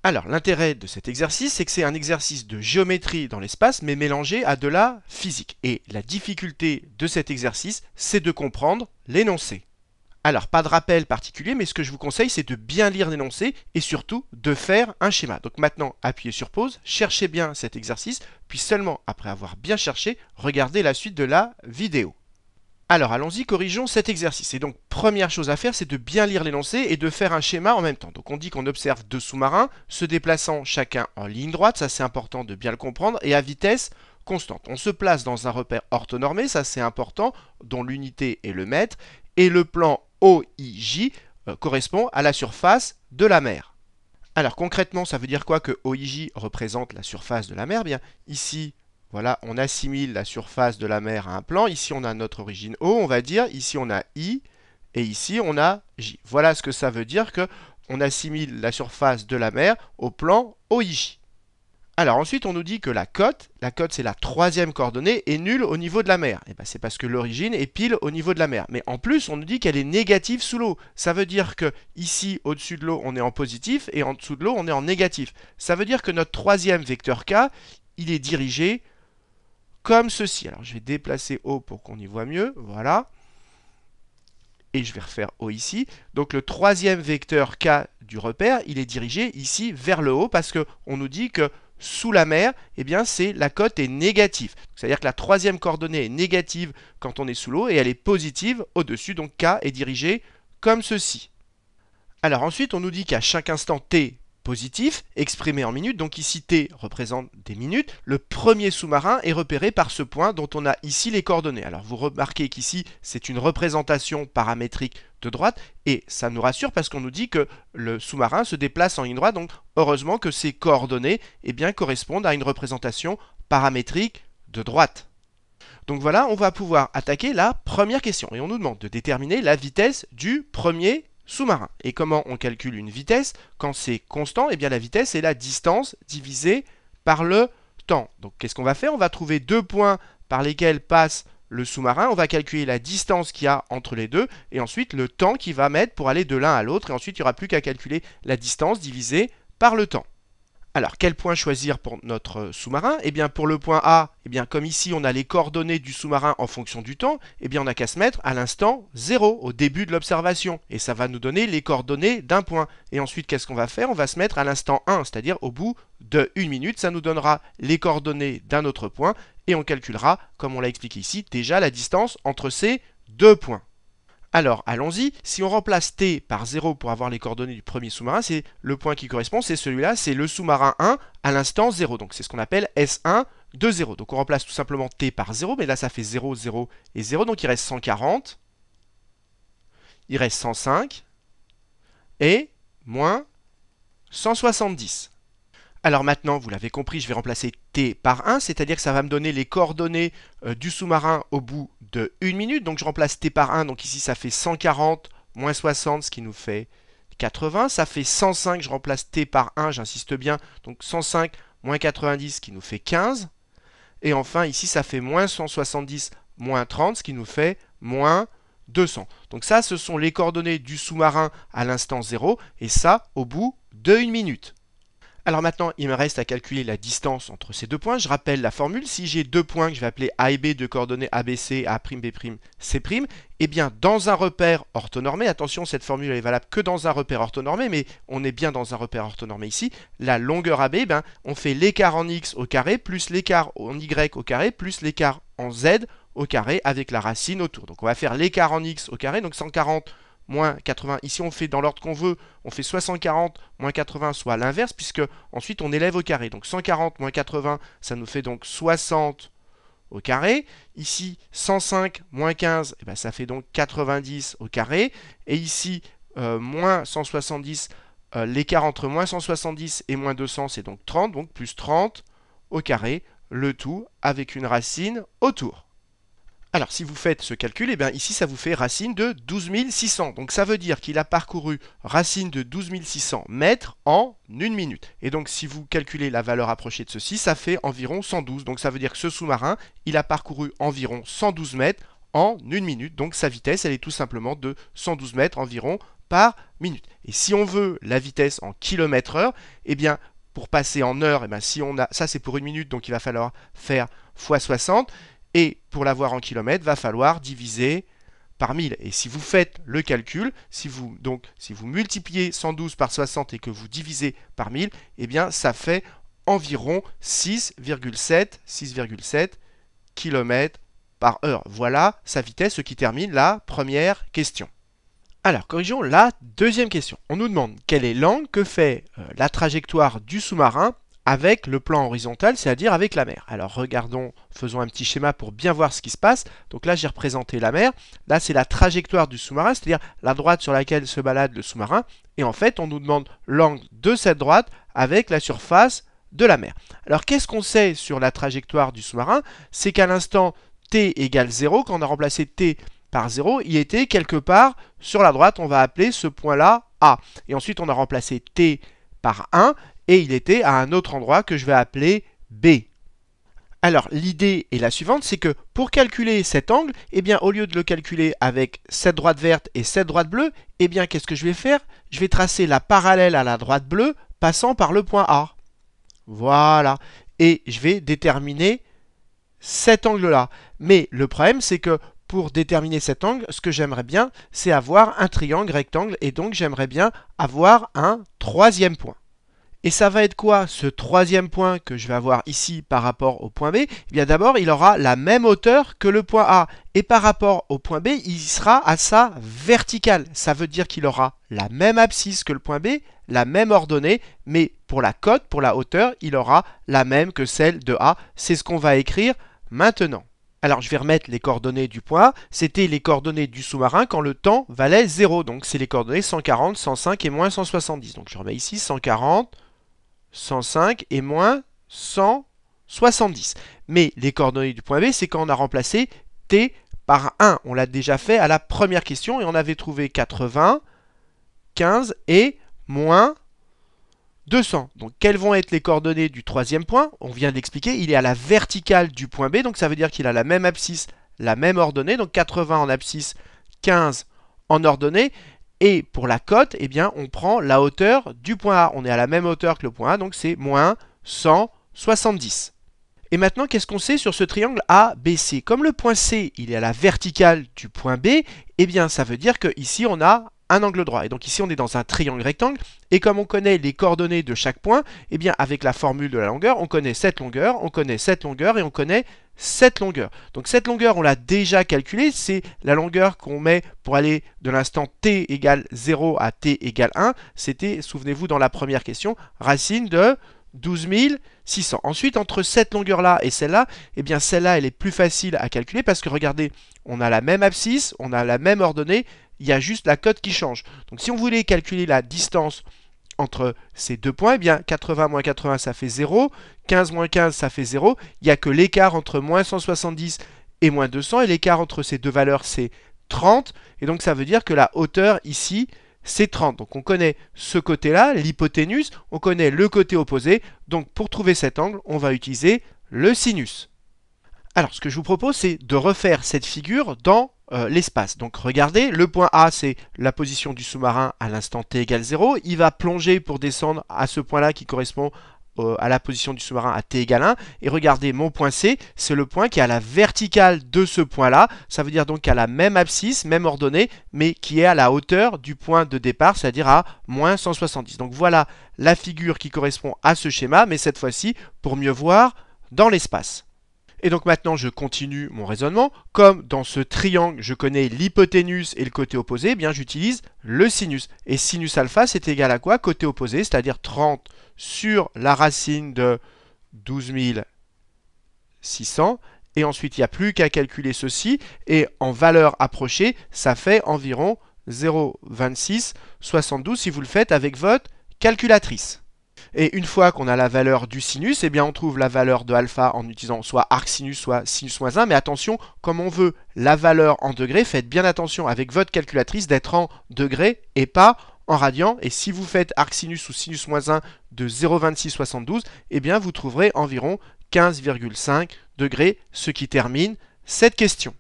Alors, l'intérêt de cet exercice, c'est que c'est un exercice de géométrie dans l'espace, mais mélangé à de la physique. Et la difficulté de cet exercice, c'est de comprendre l'énoncé. Alors, pas de rappel particulier, mais ce que je vous conseille, c'est de bien lire l'énoncé et surtout de faire un schéma. Donc maintenant, appuyez sur pause, cherchez bien cet exercice, puis seulement après avoir bien cherché, regardez la suite de la vidéo. Alors allons-y, corrigeons cet exercice. Et donc première chose à faire, c'est de bien lire l'énoncé et de faire un schéma en même temps. Donc on dit qu'on observe deux sous-marins se déplaçant chacun en ligne droite, ça c'est important de bien le comprendre, et à vitesse constante. On se place dans un repère orthonormé, ça c'est important, dont l'unité est le mètre, et le plan OIJ correspond à la surface de la mer. Alors concrètement, ça veut dire quoi que OIJ représente la surface de la mer? Bien ici, voilà, on assimile la surface de la mer à un plan. Ici, on a notre origine O, on va dire. Ici, on a I et ici, on a J. Voilà ce que ça veut dire que on assimile la surface de la mer au plan OIJ. Alors ensuite, on nous dit que la cote c'est la troisième coordonnée, est nulle au niveau de la mer. Et bien, c'est parce que l'origine est pile au niveau de la mer. Mais en plus, on nous dit qu'elle est négative sous l'eau. Ça veut dire que ici, au-dessus de l'eau, on est en positif et en dessous de l'eau, on est en négatif. Ça veut dire que notre troisième vecteur K, il est dirigé comme ceci. Alors je vais déplacer O pour qu'on y voit mieux, voilà. Et je vais refaire O ici. Donc le troisième vecteur K du repère, il est dirigé ici vers le haut parce qu'on nous dit que sous la mer, eh bien la cote est négative. C'est-à-dire que la troisième coordonnée est négative quand on est sous l'eau et elle est positive au-dessus. Donc K est dirigé comme ceci. Alors ensuite, on nous dit qu'à chaque instant t positif, exprimé en minutes, donc ici t représente des minutes, le premier sous-marin est repéré par ce point dont on a ici les coordonnées. Alors vous remarquez qu'ici c'est une représentation paramétrique de droite et ça nous rassure parce qu'on nous dit que le sous-marin se déplace en ligne droite, donc heureusement que ces coordonnées correspondent à une représentation paramétrique de droite. Donc voilà, on va pouvoir attaquer la première question et on nous demande de déterminer la vitesse du premier sous-marin. Et comment on calcule une vitesse? Quand c'est constant, eh bien la vitesse est la distance divisée par le temps. Donc qu'est-ce qu'on va faire? On va trouver deux points par lesquels passe le sous-marin. On va calculer la distance qu'il y a entre les deux et ensuite le temps qu'il va mettre pour aller de l'un à l'autre. Et ensuite, il n'y aura plus qu'à calculer la distance divisée par le temps. Alors, quel point choisir pour notre sous-marin? Eh bien, pour le point A, eh bien, comme ici, on a les coordonnées du sous-marin en fonction du temps, eh bien, on n'a qu'à se mettre à l'instant 0, au début de l'observation. Et ça va nous donner les coordonnées d'un point. Et ensuite, qu'est-ce qu'on va faire? On va se mettre à l'instant 1, c'est-à-dire au bout de 1 minute. Ça nous donnera les coordonnées d'un autre point. Et on calculera, comme on l'a expliqué ici, déjà la distance entre ces deux points. Alors, allons-y. Si on remplace t par 0 pour avoir les coordonnées du premier sous-marin, c'est le point qui correspond, c'est celui-là, c'est le sous-marin 1 à l'instant 0. Donc, c'est ce qu'on appelle S1 de 0. Donc, on remplace tout simplement t par 0, mais là, ça fait 0, 0 et 0. Donc, il reste 140, il reste 105 et moins 170. Alors maintenant, vous l'avez compris, je vais remplacer t par 1, c'est-à-dire que ça va me donner les coordonnées du sous-marin au bout de 1 minute. Donc je remplace t par 1, donc ici ça fait 140 moins 60, ce qui nous fait 80. Ça fait 105, je remplace t par 1, j'insiste bien, donc 105 moins 90, ce qui nous fait 15. Et enfin ici ça fait moins 170 moins 30, ce qui nous fait moins 200. Donc ça, ce sont les coordonnées du sous-marin à l'instant 0, et ça au bout de 1 minute. Alors maintenant, il me reste à calculer la distance entre ces deux points. Je rappelle la formule. Si j'ai deux points que je vais appeler A et B, de coordonnées ABC, A', B', C', eh bien dans un repère orthonormé, attention, cette formule est valable que dans un repère orthonormé, mais on est bien dans un repère orthonormé ici, la longueur AB, on fait l'écart en X au carré, plus l'écart en Y au carré, plus l'écart en Z au carré, avec la racine autour. Donc on va faire l'écart en X au carré, donc 140 moins 80, ici on fait dans l'ordre qu'on veut, on fait soit 140 moins 80, soit l'inverse, puisque ensuite on élève au carré. Donc 140 moins 80, ça nous fait donc 60 au carré. Ici, 105 moins 15, eh ben, ça fait donc 90 au carré. Et ici, moins 170, l'écart entre moins 170 et moins 200, c'est donc 30, donc plus 30 au carré, le tout avec une racine autour. Alors, si vous faites ce calcul, eh bien, ici, ça vous fait racine de 12 600. Donc, ça veut dire qu'il a parcouru racine de 12 600 mètres en 1 minute. Et donc, si vous calculez la valeur approchée de ceci, ça fait environ 112. Donc, ça veut dire que ce sous-marin, il a parcouru environ 112 mètres en 1 minute. Donc, sa vitesse, elle est tout simplement de 112 mètres environ par minute. Et si on veut la vitesse en km/h, eh bien, pour passer en heure, eh bien, si on a, ça c'est pour une minute, donc il va falloir faire x 60. Et pour l'avoir en kilomètres, va falloir diviser par 1000. Et si vous faites le calcul, si vous multipliez 112 par 60 et que vous divisez par 1000, eh bien, ça fait environ 6,7 km par heure. Voilà sa vitesse, ce qui termine la première question. Alors, corrigeons la deuxième question. On nous demande quel est l'angle que fait la trajectoire du sous-marin avec le plan horizontal, c'est-à-dire avec la mer. Alors regardons, faisons un petit schéma pour bien voir ce qui se passe. Donc là, j'ai représenté la mer. Là, c'est la trajectoire du sous-marin, c'est-à-dire la droite sur laquelle se balade le sous-marin. Et en fait, on nous demande l'angle de cette droite avec la surface de la mer. Alors, qu'est-ce qu'on sait sur la trajectoire du sous-marin? C'est qu'à l'instant t égale 0, quand on a remplacé t par 0, il était quelque part sur la droite. On va appeler ce point-là A. Et ensuite, on a remplacé t par 1. Et il était à un autre endroit que je vais appeler B. Alors, l'idée est la suivante, c'est que pour calculer cet angle, eh bien, au lieu de le calculer avec cette droite verte et cette droite bleue, eh bien, qu'est-ce que je vais faire? Je vais tracer la parallèle à la droite bleue, passant par le point A. Voilà. Et je vais déterminer cet angle-là. Mais le problème, c'est que pour déterminer cet angle, ce que j'aimerais bien, c'est avoir un triangle rectangle, et donc j'aimerais bien avoir un troisième point. Et ça va être quoi ce troisième point que je vais avoir ici par rapport au point B? Eh bien d'abord, il aura la même hauteur que le point A. Et par rapport au point B, il sera à sa verticale. Ça veut dire qu'il aura la même abscisse que le point B, la même ordonnée, mais pour la cote, pour la hauteur, il aura la même que celle de A. C'est ce qu'on va écrire maintenant. Alors je vais remettre les coordonnées du point A. C'était les coordonnées du sous-marin quand le temps valait 0. Donc c'est les coordonnées 140, 105 et moins 170. Donc je remets ici 140, 105 et moins 170. Mais les coordonnées du point B, c'est quand on a remplacé t par 1. On l'a déjà fait à la première question et on avait trouvé 80, 15 et moins 200. Donc quelles vont être les coordonnées du troisième point? On vient de l'expliquer, il est à la verticale du point B, donc ça veut dire qu'il a la même abscisse, la même ordonnée, donc 80 en abscisse, 15 en ordonnée. Et pour la cote, eh bien, on prend la hauteur du point A. On est à la même hauteur que le point A, donc c'est moins 170. Et maintenant, qu'est-ce qu'on sait sur ce triangle ABC? Comme le point C, il est à la verticale du point B, eh bien, ça veut dire qu'ici, on a un angle droit. Et donc ici, on est dans un triangle rectangle. Et comme on connaît les coordonnées de chaque point, eh bien, avec la formule de la longueur, on connaît cette longueur, on connaît cette longueur et on connaît cette longueur. Donc cette longueur, on l'a déjà calculée, c'est la longueur qu'on met pour aller de l'instant t égale 0 à t égale 1. C'était, souvenez-vous, dans la première question, racine de 12 600. Ensuite, entre cette longueur-là et celle-là, eh bien celle-là, elle est plus facile à calculer parce que regardez, on a la même abscisse, on a la même ordonnée, il y a juste la cote qui change. Donc si on voulait calculer la distance entre ces deux points, eh bien 80 moins 80 ça fait 0, 15 moins 15 ça fait 0, il n'y a que l'écart entre moins 170 et moins 200, et l'écart entre ces deux valeurs c'est 30, et donc ça veut dire que la hauteur ici c'est 30. Donc on connaît ce côté-là, l'hypoténuse, on connaît le côté opposé, donc pour trouver cet angle, on va utiliser le sinus. Alors ce que je vous propose, c'est de refaire cette figure dans l'espace. Donc regardez, le point A, c'est la position du sous-marin à l'instant t égale 0. Il va plonger pour descendre à ce point-là qui correspond à la position du sous-marin à t égale 1. Et regardez, mon point C, c'est le point qui est à la verticale de ce point-là. Ça veut dire donc qu'à la même abscisse, même ordonnée, mais qui est à la hauteur du point de départ, c'est-à-dire à moins 170. Donc voilà la figure qui correspond à ce schéma, mais cette fois-ci pour mieux voir dans l'espace. Et donc maintenant, je continue mon raisonnement. Comme dans ce triangle, je connais l'hypoténuse et le côté opposé, eh bien j'utilise le sinus. Et sinus alpha, c'est égal à quoi? Côté opposé, c'est-à-dire 30 sur la racine de 12 600. Et ensuite, il n'y a plus qu'à calculer ceci. Et en valeur approchée, ça fait environ 0,2672 si vous le faites avec votre calculatrice. Et une fois qu'on a la valeur du sinus, eh bien on trouve la valeur de alpha en utilisant soit arc sinus, soit sinus moins 1. Mais attention, comme on veut la valeur en degrés, faites bien attention avec votre calculatrice d'être en degrés et pas en radians. Et si vous faites arc sinus ou sinus moins 1 de 0,2672, eh bien vous trouverez environ 15,5 degrés, ce qui termine cette question.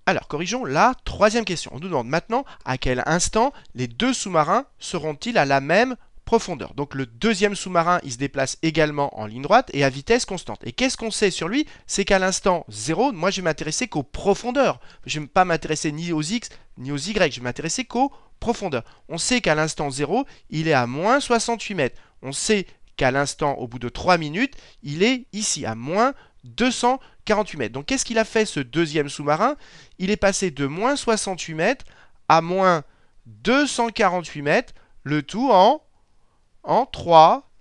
Alors, corrigeons la troisième question. On nous demande maintenant à quel instant les deux sous-marins seront-ils à la même profondeur. Donc le deuxième sous-marin, il se déplace également en ligne droite et à vitesse constante. Et qu'est-ce qu'on sait sur lui? C'est qu'à l'instant 0, moi je vais m'intéresser qu'aux profondeurs. Je ne vais pas m'intéresser ni aux x ni aux y, je vais m'intéresser qu'aux profondeurs. On sait qu'à l'instant 0, il est à moins 68 mètres. On sait qu'à l'instant, au bout de 3 minutes, il est ici à moins 248 mètres. Donc qu'est-ce qu'il a fait ce deuxième sous-marin? Il est passé de moins 68 mètres à moins 248 mètres, le tout en 3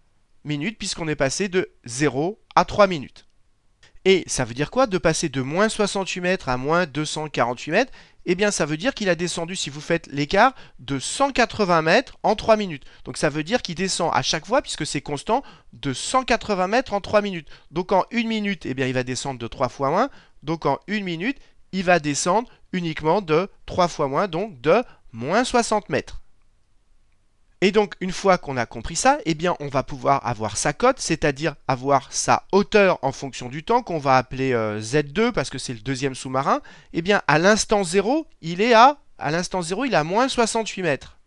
minutes, puisqu'on est passé de 0 à 3 minutes. Et ça veut dire quoi de passer de moins 68 mètres à moins 248 mètres? Eh bien, ça veut dire qu'il a descendu, si vous faites l'écart, de 180 mètres en 3 minutes. Donc ça veut dire qu'il descend à chaque fois, puisque c'est constant, de 180 mètres en 3 minutes. Donc en 1 minute, eh bien, il va descendre de 3 fois moins. Donc en 1 minute, il va descendre uniquement de 3 fois moins, donc de moins 60 mètres. Et donc, une fois qu'on a compris ça, eh bien, on va pouvoir avoir sa cote, c'est-à-dire avoir sa hauteur en fonction du temps, qu'on va appeler Z2, parce que c'est le deuxième sous-marin. Eh bien, à l'instant 0, il est à moins 68 mètres.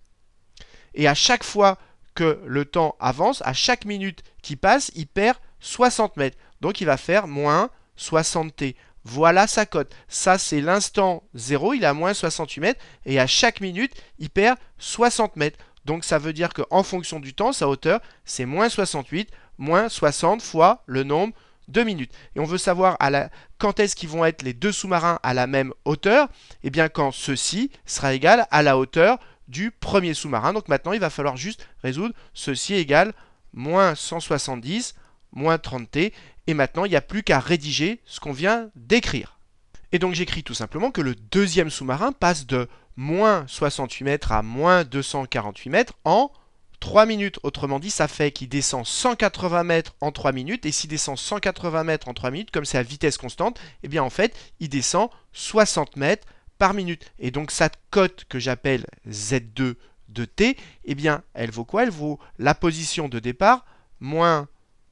Et à chaque fois que le temps avance, à chaque minute qui passe, il perd 60 mètres. Donc, il va faire moins 60t. Voilà sa cote. Ça, c'est l'instant 0, il est à moins 68 mètres. Et à chaque minute, il perd 60 mètres. Donc ça veut dire qu'en fonction du temps, sa hauteur, c'est moins 68, moins 60 fois le nombre de minutes. Et on veut savoir quand est-ce qu'ils vont être les deux sous-marins à la même hauteur? Eh bien quand ceci sera égal à la hauteur du premier sous-marin. Donc maintenant, il va falloir juste résoudre ceci égale moins 170, moins 30t. Et maintenant, il n'y a plus qu'à rédiger ce qu'on vient d'écrire. Et donc j'écris tout simplement que le deuxième sous-marin passe de moins 68 mètres à moins 248 mètres en 3 minutes. Autrement dit, ça fait qu'il descend 180 mètres en 3 minutes. Et s'il descend 180 mètres en 3 minutes, comme c'est à vitesse constante, eh bien en fait, il descend 60 mètres par minute. Et donc cette cote que j'appelle Z2 de t, eh bien elle vaut quoi? Elle vaut la position de départ, moins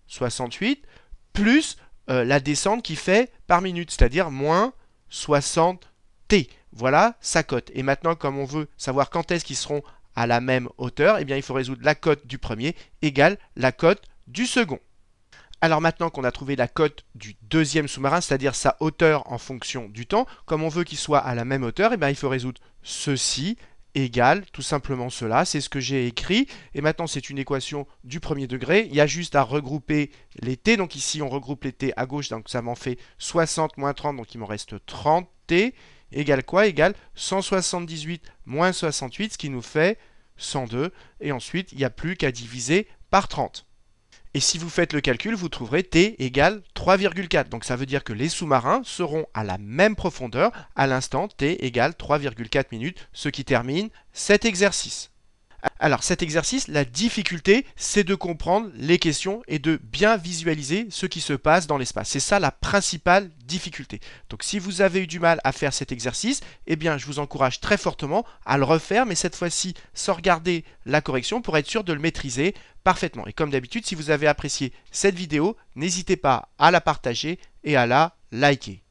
68, plus la descente qu'il fait par minute, c'est-à-dire moins 60t. Voilà sa cote. Et maintenant, comme on veut savoir quand est-ce qu'ils seront à la même hauteur, eh bien, il faut résoudre la cote du premier égale la cote du second. Alors maintenant qu'on a trouvé la cote du deuxième sous-marin, c'est-à-dire sa hauteur en fonction du temps, comme on veut qu'il soit à la même hauteur, eh bien, il faut résoudre ceci égale tout simplement cela. C'est ce que j'ai écrit. Et maintenant, c'est une équation du premier degré. Il y a juste à regrouper les t. Donc ici, on regroupe les t à gauche. Donc ça m'en fait 60 moins 30. Donc il m'en reste 30t. Égale quoi? Égale 178 moins 68, ce qui nous fait 102. Et ensuite, il n'y a plus qu'à diviser par 30. Et si vous faites le calcul, vous trouverez t égale 3,4. Donc ça veut dire que les sous-marins seront à la même profondeur à l'instant t égale 3,4 minutes, ce qui termine cet exercice. Alors cet exercice, la difficulté, c'est de comprendre les questions et de bien visualiser ce qui se passe dans l'espace. C'est ça la principale difficulté. Donc si vous avez eu du mal à faire cet exercice, eh bien je vous encourage très fortement à le refaire, mais cette fois-ci sans regarder la correction pour être sûr de le maîtriser parfaitement. Et comme d'habitude, si vous avez apprécié cette vidéo, n'hésitez pas à la partager et à la liker.